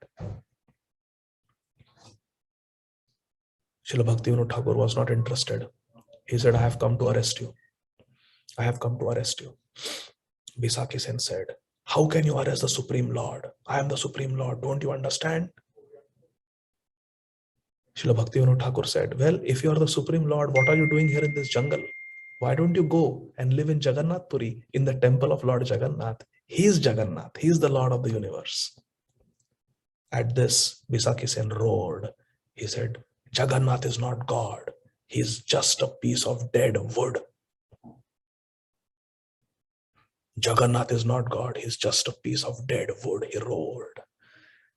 Srila Bhaktivinoda Thakur was not interested. He said, I have come to arrest you. I have come to arrest you. Bisaki Sen said, how can you arrest the Supreme Lord? I am the Supreme Lord. Don't you understand? Srila Bhaktivinoda Thakur said, well, if you are the Supreme Lord, what are you doing here in this jungle? Why don't you go and live in Jagannath Puri, in the temple of Lord Jagannath? He is Jagannath. He is the Lord of the universe. At this, Bisaki Sen roared. He said, Jagannath is not God. He is just a piece of dead wood. Jagannath is not God. He is just a piece of dead wood. He roared.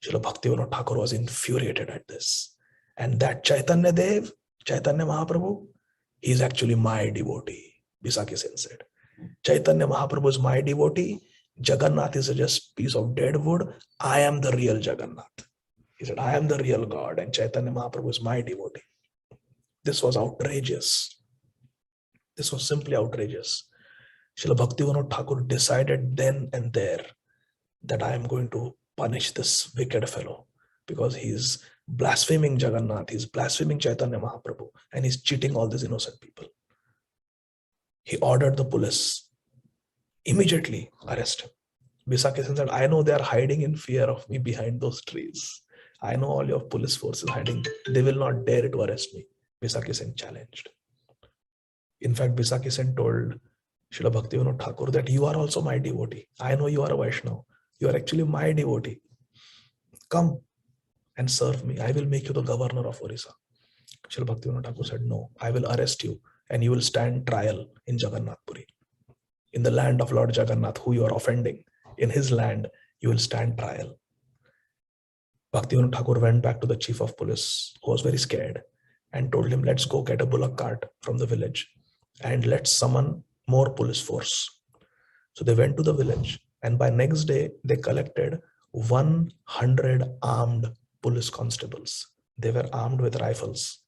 Srila Bhaktivinoda Thakur was infuriated at this. And that Chaitanya Dev, Chaitanya Mahaprabhu, he is actually my devotee. Bisaki Sen said, Chaitanya Mahaprabhu is my devotee. Jagannath is just piece of dead wood. I am the real Jagannath. He said, I am the real God and Chaitanya Mahaprabhu is my devotee. This was outrageous. This was simply outrageous. Srila Bhaktivinoda Thakur decided then and there that I am going to punish this wicked fellow because he is blaspheming Jagannath, he is blaspheming Chaitanya Mahaprabhu and he is cheating all these innocent people. He ordered the police immediately arrest him. Bisaki Sen said, I know they are hiding in fear of me behind those trees. I know all your police forces hiding. They will not dare to arrest me. Bisaki Sen challenged. In fact, Bisaki Sen told Srila Bhaktivinoda Thakur that you are also my devotee. I know you are a Vaishnava. You are actually my devotee. Come and serve me. I will make you the governor of Orissa. Srila Bhaktivinoda Thakur said, no, I will arrest you and you will stand trial in Jagannath Puri. In the land of Lord Jagannath, who you are offending, in his land, you will stand trial. Bhaktivinoda Thakur went back to the chief of police, who was very scared, and told him, let's go get a bullock cart from the village and let's summon more police force. So they went to the village and by next day, they collected 100 armed police constables. They were armed with rifles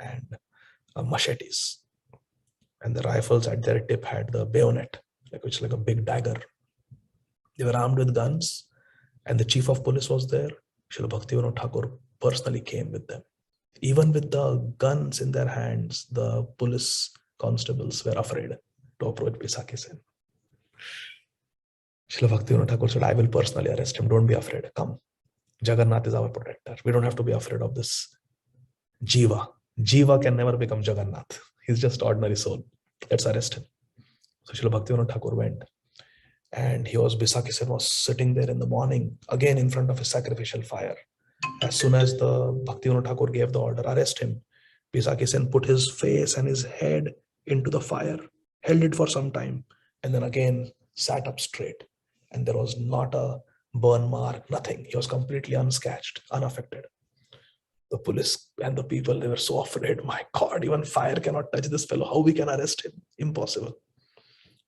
and machetes. And the rifles at their tip had the bayonet, which is like a big dagger. They were armed with guns and the chief of police was there. Srila Bhaktivinoda Thakur personally came with them. Even with the guns in their hands, the police constables were afraid to approach Bisaki Sen. Srila Bhaktivinoda Thakur said, I will personally arrest him. Don't be afraid. Come. Jagannath is our protector. We don't have to be afraid of this Jiva. Jiva can never become Jagannath. He's just ordinary soul. Let's arrest him. So Srila Bhaktivinoda Thakur went. And Bisaki Sen was sitting there in the morning, again in front of a sacrificial fire. As soon as the Bhaktivinoda Thakur gave the order, arrest him, Bisaki Sen put his face and his head into the fire, held it for some time, and then again sat up straight. And there was not a burn mark, nothing. He was completely unscathed, unaffected. The police and the people, they were so afraid. My God, even fire cannot touch this fellow. How we can arrest him? Impossible.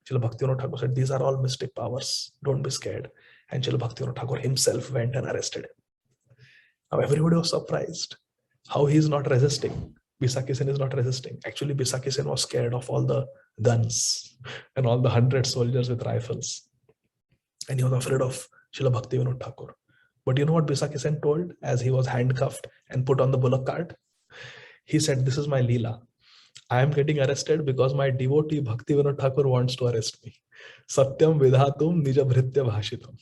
Srila Bhaktivinoda Thakur said, these are all mystic powers. Don't be scared. And Srila Bhaktivinoda Thakur himself went and arrested him. Now everybody was surprised how he is not resisting. Bisaki Sen is not resisting. Actually, Bisaki Sen was scared of all the guns and all the 100 soldiers with rifles. And he was afraid of Srila Bhaktivinoda Thakur. But you know what Bisaki Sen told as he was handcuffed and put on the bullock cart? He said, this is my Leela. I am getting arrested because my devotee Bhakti Vinod Thakur wants to arrest me. Satyam vidhatum nija bhritya bhashitam.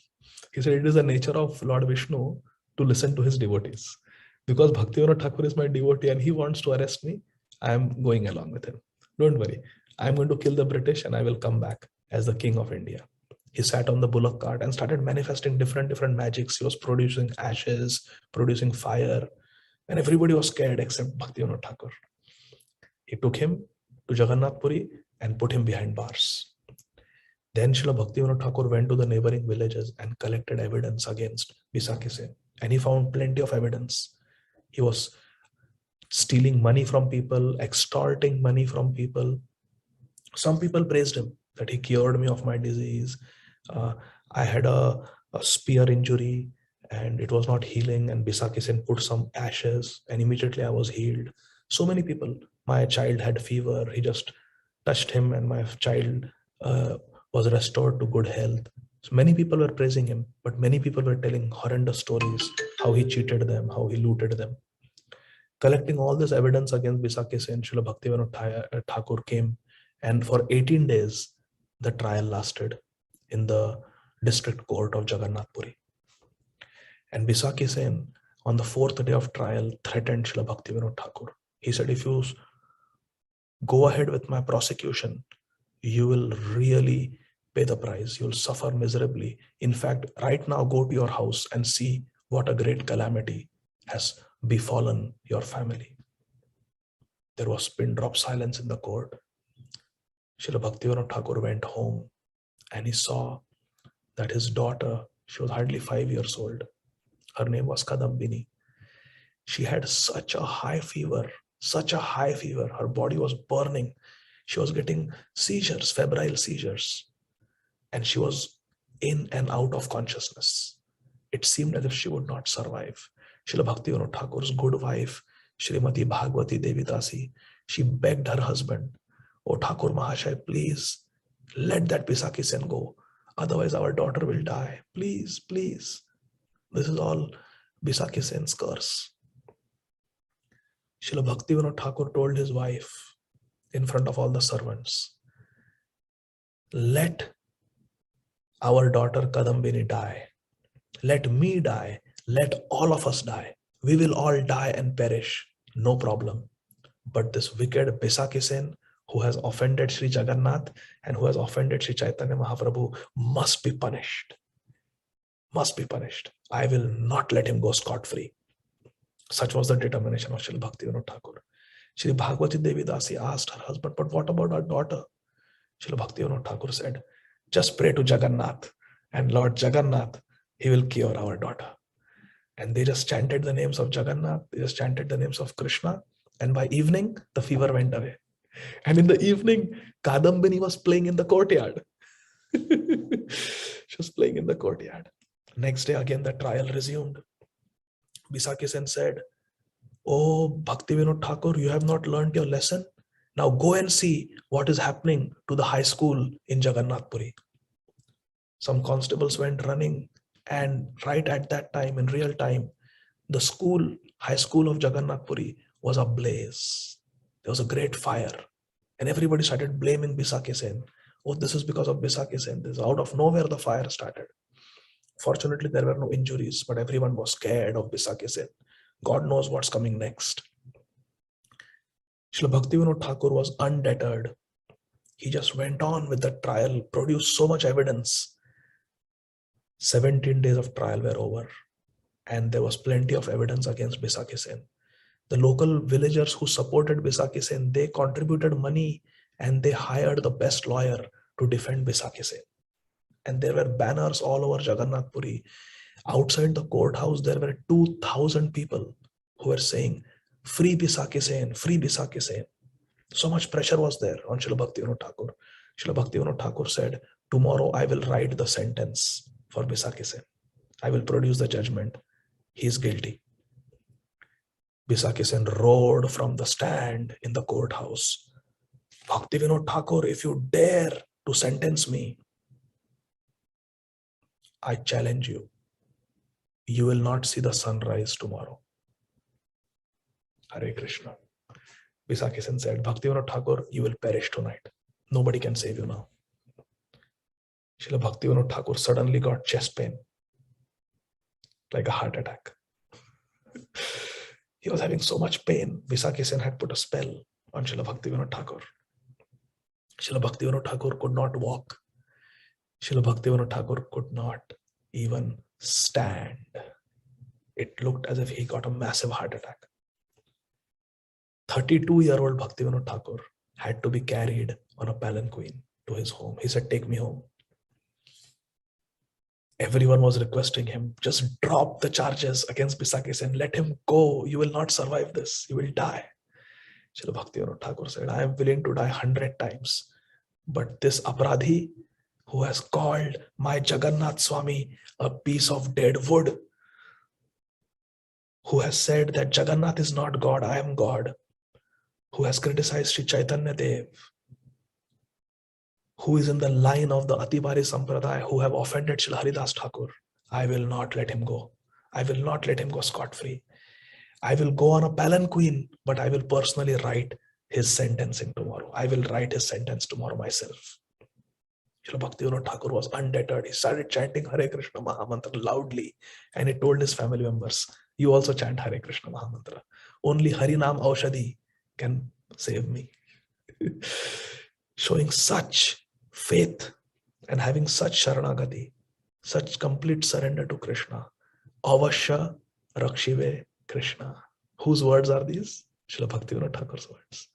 He said, it is the nature of Lord Vishnu to listen to his devotees. Because Bhakti Vinod Thakur is my devotee and he wants to arrest me, I am going along with him. Don't worry. I am going to kill the British and I will come back as the king of India. He sat on the bullock cart and started manifesting different magics. He was producing ashes, producing fire, and everybody was scared except Bhakti Vinod Thakur. He took him to Jagannath Puri and put him behind bars. Then Srila Bhakti Vinod Thakur went to the neighboring villages and collected evidence against Bisaki Sen. And he found plenty of evidence. He was stealing money from people, extorting money from people. Some people praised him that he cured me of my disease. I had a spear injury and it was not healing, and Bisaki Sen put some ashes and immediately I was healed. So many people. My child had fever. He just touched him and my child was restored to good health. So many people were praising him, but many people were telling horrendous stories, how he cheated them, how he looted them. Collecting all this evidence against Bisaki Sen, Srila Bhaktivinoda Thakur came, and for 18 days, the trial lasted in the district court of Jagannath Puri. And Bisaki Sen, on the 4th day of trial, threatened Srila Bhaktivinoda Thakur. He said, if you go ahead with my prosecution, you will really pay the price. You'll suffer miserably. In fact, right now, go to your house and see what a great calamity has befallen your family. There was pin drop silence in the court. Srila Bhaktivinoda Thakur went home and he saw that his daughter, she was hardly 5 years old. Her name was Kadambini. She had such a high fever, Her body was burning. She was getting seizures, febrile seizures. And she was in and out of consciousness. It seemed as if she would not survive. Srila Bhaktivinoda Thakur's good wife, Srimati Bhagavati Devi Dasi, she begged her husband, "Oh Thakur Mahashaya, please let that Bisaki Sen go. Otherwise our daughter will die. Please, please. This is all Bisaki Sen's curse." Srila Bhaktivinoda Thakur told his wife in front of all the servants, "Let our daughter Kadambini die. Let me die. Let all of us die. We will all die and perish. No problem. But this wicked Bisaki Sen, who has offended Sri Jagannath and who has offended Sri Caitanya Mahaprabhu, must be punished. Must be punished. I will not let him go scot-free." Such was the determination of Srila Bhaktivinoda Thakur. Sri Bhagavati Devi Dasi asked her husband, "But what about our daughter?" Srila Bhaktivinoda Thakur said, "Just pray to Jagannath, and Lord Jagannath, he will cure our daughter." And they just chanted the names of Jagannath, they just chanted the names of Krishna, and by evening, the fever went away. And in the evening, Kadambini was playing in the courtyard. She was playing in the courtyard. Next day, again, the trial resumed. Bisaki Sen said, "Oh, Bhaktivinoda Thakur, you have not learned your lesson. Now go and see what is happening to the high school in Jagannath Puri." Some constables went running, and right at that time, in real time, the high school of Jagannath Puri was ablaze. There was a great fire, and everybody started blaming Bisaki Sen. "Oh, this is because of Bisaki Sen. This is out of nowhere the fire started." Fortunately, there were no injuries, but everyone was scared of Bisaki Sen. God knows what's coming next. Srila Bhaktivinoda Thakur was undeterred. He just went on with the trial, produced so much evidence. 17 days of trial were over, and there was plenty of evidence against Bisaki Sen. The local villagers who supported Bisaki Sen, they contributed money and they hired the best lawyer to defend Bisaki Sen. And there were banners all over Jagannath Puri. Outside the courthouse, there were 2,000 people who were saying, "Free Bisaki Sen, free Bisaki Sen." So much pressure was there on Srila Bhaktivinoda Thakur. Srila Bhaktivinoda Thakur said, "Tomorrow I will write the sentence for Bisaki Sen. I will produce the judgment. He is guilty." Bisaki Sen roared from the stand in the courthouse, "Bhaktivinoda Thakur, if you dare to sentence me, I challenge you. You will not see the sunrise tomorrow." Hare Krishna. Bisaki Sen said, Bhaktivinoda Thakur, you will perish tonight. Nobody can save you now. Srila Bhaktivinoda Thakur suddenly got chest pain, like a heart attack. He was having so much pain. Bisaki Sen had put a spell on Srila Bhaktivinoda Thakur. Srila Bhaktivinoda Thakur could not walk. Srila Bhaktivinoda Thakur could not even stand. It looked as if he got a massive heart attack. 32-year-old Bhaktivinoda Thakur had to be carried on a palanquin to his home. He said, take me home. Everyone was requesting him, just drop the charges against Bisaki Sen. Let him go. You will not survive this. You will die. Srila Bhaktivinoda Thakur said, I am willing to die 100 times. But this Aparadhi who has called my Jagannath Swami a piece of dead wood, who has said that Jagannath is not God, I am God, who has criticized Sri Caitanya Dev, who is in the line of the Atibari Sampradaya, who have offended Srila Haridas Thakur, I will not let him go. I will not let him go scot-free. I will go on a palanquin, but I will personally write his sentencing tomorrow. I will write his sentence tomorrow myself. Srila Bhaktivinoda Thakur was undeterred. He started chanting Hare Krishna Mahamantra loudly, and he told his family members, you also chant Hare Krishna Mahamantra. Only Harinam Aushadhi can save me. Showing such faith and having such Sharanagati, such complete surrender to Krishna. Avashya Rakshive Krishna. Whose words are these? Srila Bhaktivinoda Thakur's words.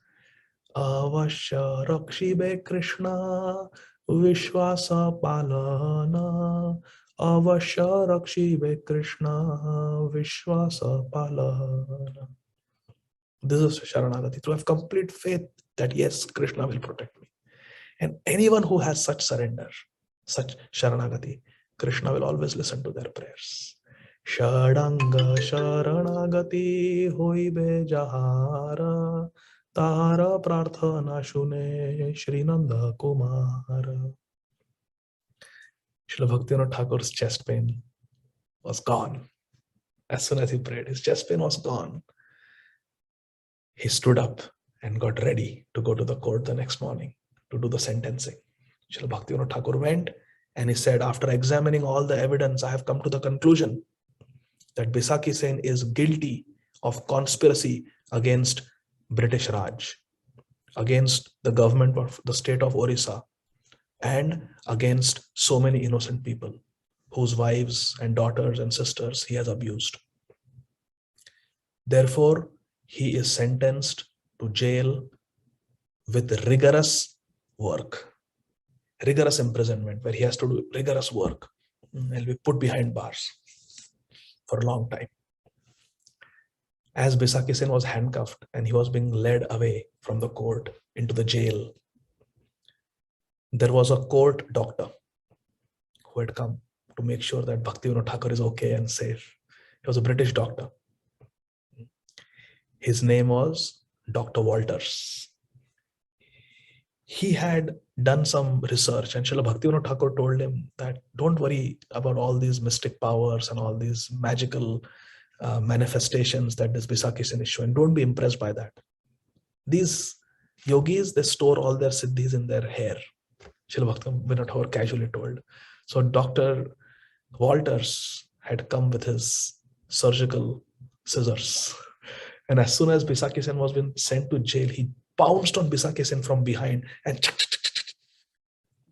Avashya Rakshive Krishna Vishwasa Palana. Avashya Rakshive Krishna Vishwasa Palana. This is Sharanagati, to have complete faith that yes, Krishna will protect me. And anyone who has such surrender, such Sharanagati, Krishna will always listen to their prayers. Shadanga Sharanagati hoibe jahara, Tara Prarthana Shune Shri Nanda Kumara. Srila Bhaktivinoda Thakur's chest pain was gone. As soon as he prayed, his chest pain was gone. He stood up and got ready to go to the court the next morning to do the sentencing. Srila Bhaktivinoda Thakur went and he said, after examining all the evidence, I have come to the conclusion that Bisaki Sen is guilty of conspiracy against British Raj, against the government of the state of Orissa, and against so many innocent people whose wives and daughters and sisters he has abused. Therefore, he is sentenced to jail with rigorous work, rigorous imprisonment, where he has to do rigorous work. He'll be put behind bars for a long time. As Bisaki Sen was handcuffed and he was being led away from the court into the jail, there was a court doctor who had come to make sure that Bhaktivinoda Thakur is okay and safe. He was a British doctor. His name was Dr. Walters. He had done some research, and Srila Bhaktivinoda Thakur told him that don't worry about all these mystic powers and all these magical manifestations that this Bisaki Sen is showing. Don't be impressed by that. These yogis, they store all their siddhis in their hair. Srila Bhaktivinoda Thakur casually told. So Dr. Walters had come with his surgical scissors. And as soon as Bisaki Sen was being sent to jail, he pounced on Bisaki Sen from behind and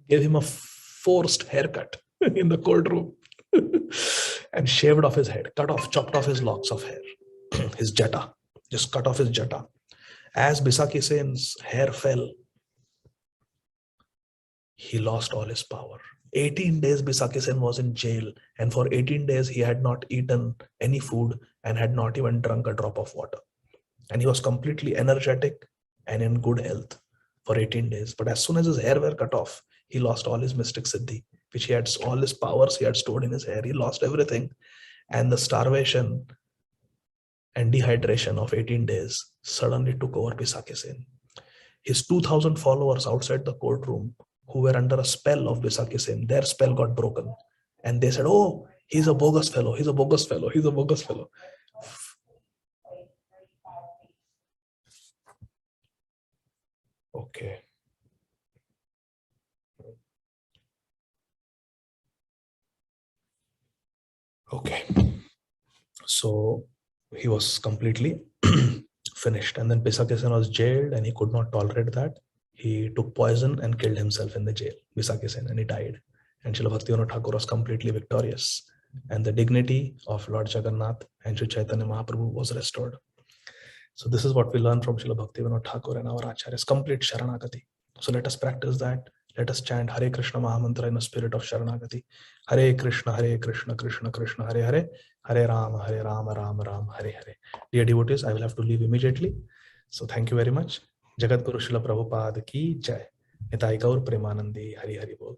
gave him a forced haircut in the courtroom and shaved off his head, chopped off his locks of hair, his jata, just cut off his jata. As Bisaki Sen's hair fell, he lost all his power. 18 days Bisaki Sen was in jail, and for 18 days he had not eaten any food and had not even drunk a drop of water. And he was completely energetic and in good health for 18 days. But as soon as his hair were cut off, he lost all his mystic siddhi, which he had, all his powers he had stored in his hair. He lost everything. And the starvation and dehydration of 18 days suddenly took over Bisaki Sen. His 2,000 followers outside the courtroom who were under a spell of Bisaki Sen, their spell got broken. And they said, oh, he's a bogus fellow, he's a bogus fellow, he's a bogus fellow. Okay. Okay. So he was completely finished. And then Pisakisen was jailed and he could not tolerate that. He took poison and killed himself in the jail, Pisakisen, and he died. And Srila Bhaktivinoda Thakur was completely victorious. And the dignity of Lord Jagannath and Sri Chaitanya Mahaprabhu was restored. So this is what we learn from Srila Bhaktivinoda Thakur and our Acharyas, complete Sharanagati. So let us practice that. Let us chant Hare Krishna Mahamantra in a spirit of Sharanagati. Hare Krishna, Krishna Krishna, Hare Hare, Hare Rama, Rama Rama, Hare Hare. Dear devotees, I will have to leave immediately. So thank you very much. Jagat Guru Srila Prabhupada ki jai. Nitai Gaur Premanandi, Hari Hari Bol.